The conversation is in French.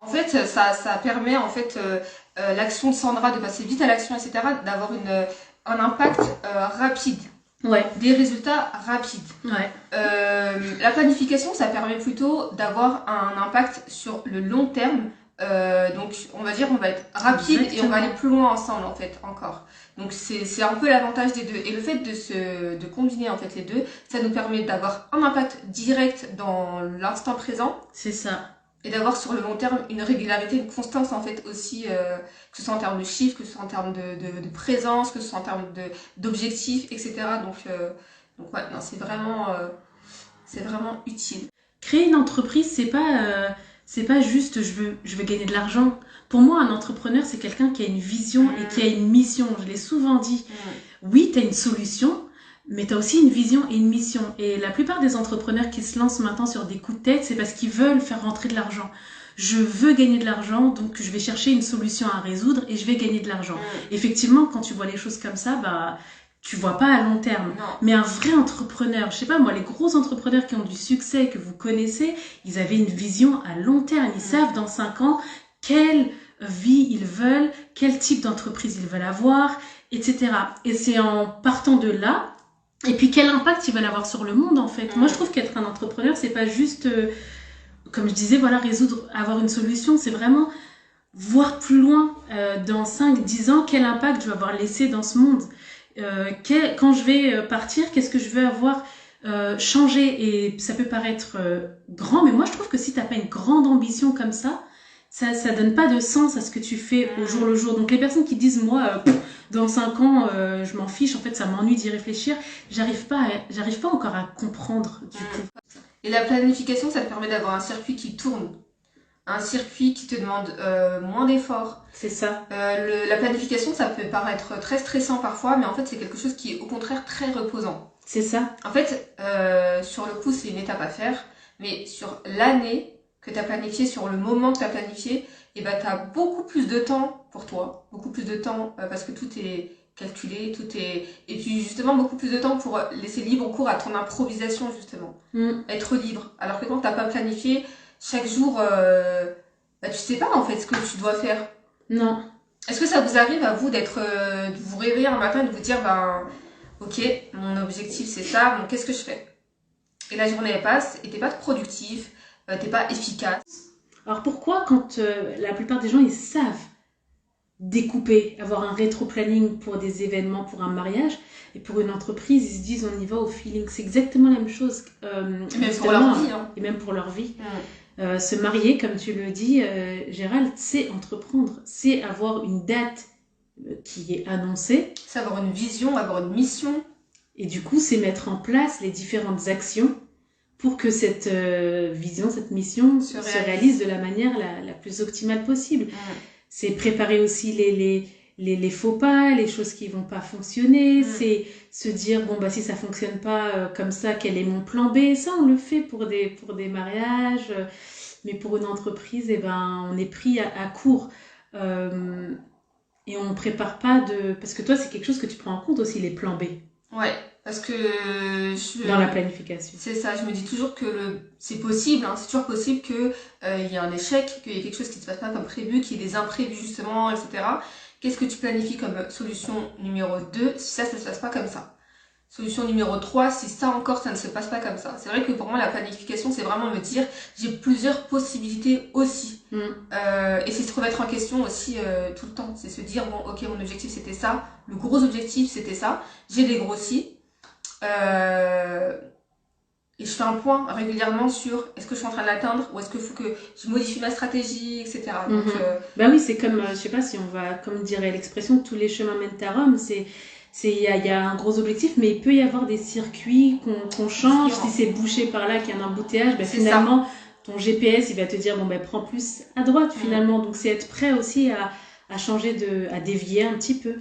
En fait, ça permet en fait l'action de Sandra de passer vite à l'action, etc., d'avoir un impact rapide. Ouais. Des résultats rapides. Ouais. La planification, ça permet plutôt d'avoir un impact sur le long terme. Donc, on va dire, on va être rapide. Exactement. Et on va aller plus loin ensemble, en fait, encore. Donc, c'est un peu l'avantage des deux. Et le fait de combiner, en fait, les deux, ça nous permet d'avoir un impact direct dans l'instant présent. C'est ça. Et d'avoir sur le long terme une régularité, une constance, en fait, aussi, que ce soit en termes de chiffres, que ce soit en termes de présence, que ce soit en termes d'objectifs, etc. Donc ouais, non, c'est vraiment utile. Créer une entreprise, c'est pas juste je veux gagner de l'argent. Pour moi, un entrepreneur, c'est quelqu'un qui a une vision et qui a une mission. Je l'ai souvent dit. Oui, tu as une solution, mais tu as aussi une vision et une mission. Et la plupart des entrepreneurs qui se lancent maintenant sur des coups de tête, c'est parce qu'ils veulent faire rentrer de l'argent. Je veux gagner de l'argent, donc je vais chercher une solution à résoudre et je vais gagner de l'argent. Effectivement, quand tu vois les choses comme ça, tu vois pas à long terme. Non. Mais un vrai entrepreneur, je sais pas moi, les gros entrepreneurs qui ont du succès, que vous connaissez, ils avaient une vision à long terme. Ils savent dans 5 ans quelle vie ils veulent, quel type d'entreprise ils veulent avoir, etc. Et c'est en partant de là, et puis quel impact ils veulent avoir sur le monde en fait. Moi je trouve qu'être un entrepreneur, c'est pas juste, comme je disais, voilà, avoir une solution, c'est vraiment voir plus loin, dans 5-10 ans, quel impact je vais avoir laissé dans ce monde. Quand je vais partir, qu'est-ce que je veux avoir changé. Et ça peut paraître grand, mais moi je trouve que si t'as pas une grande ambition comme ça donne pas de sens à ce que tu fais au jour le jour. Donc les personnes qui disent moi dans 5 ans je m'en fiche, en fait ça m'ennuie d'y réfléchir, j'arrive pas encore à comprendre du coup. Et la planification, ça te permet d'avoir un circuit qui tourne. Un circuit qui te demande moins d'efforts. C'est ça. La planification, ça peut paraître très stressant parfois, mais en fait, c'est quelque chose qui est au contraire très reposant. C'est ça. En fait, sur le coup, c'est une étape à faire, mais sur l'année que tu as planifiée, sur le moment que tu as planifié, et ben, tu as beaucoup plus de temps pour toi, beaucoup plus de temps parce que tout est calculé, et puis justement beaucoup plus de temps pour laisser libre cours à ton improvisation, justement. Être libre. Alors que quand tu n'as pas planifié, chaque jour, tu sais pas en fait ce que tu dois faire. Non. Est-ce que ça vous arrive à vous de vous réveiller un matin et de vous dire, ok, mon objectif c'est ça, bon, qu'est-ce que je fais? Et la journée elle passe et t'es pas productif, t'es pas efficace. Alors pourquoi quand la plupart des gens ils savent découper, avoir un rétro-planning pour des événements, pour un mariage, et pour une entreprise, ils se disent on y va au feeling. C'est exactement la même chose. Et même pour leur vie. Hein. Et même pour leur vie. Se marier, comme tu le dis, Gérald, c'est entreprendre. C'est avoir une date qui est annoncée. C'est avoir une vision, avoir une mission. Et du coup, c'est mettre en place les différentes actions pour que cette vision, cette mission se réalise de la manière la plus optimale possible. C'est préparer aussi les faux pas, les choses qui vont pas fonctionner. C'est se dire, bon, si ça fonctionne pas comme ça, quel est mon plan B? Ça, on le fait pour des mariages. Mais pour une entreprise, on est pris à court. Et on ne prépare pas parce que toi, c'est quelque chose que tu prends en compte aussi, les plans B. Ouais, parce que... Dans la planification. C'est ça, je me dis toujours que c'est possible, hein, c'est toujours possible qu'il y ait un échec, qu'il y ait quelque chose qui ne se passe pas comme prévu, qu'il y ait des imprévus justement, etc. Qu'est-ce que tu planifies comme solution numéro 2 si ça ne se passe pas comme ça? Solution numéro 3, si ça encore, ça ne se passe pas comme ça. C'est vrai que pour moi, la planification, c'est vraiment me dire, j'ai plusieurs possibilités aussi. Et c'est se remettre en question aussi tout le temps. C'est se dire, bon, ok, mon objectif, c'était ça. Le gros objectif, c'était ça. J'ai dégrossi. Et je fais un point régulièrement sur est-ce que je suis en train de l'atteindre ou est-ce qu'il faut que je modifie ma stratégie, etc. Donc, oui, c'est comme, je sais pas si on va, comme dirait l'expression, tous les chemins mènent à Rome, il y a un gros objectif, mais il peut y avoir des circuits qu'on change. Si c'est bouché par là, qu'il y a un embouteillage, finalement, ton GPS, il va te dire, prends plus à droite, finalement. Donc, c'est être prêt aussi à changer à dévier un petit peu.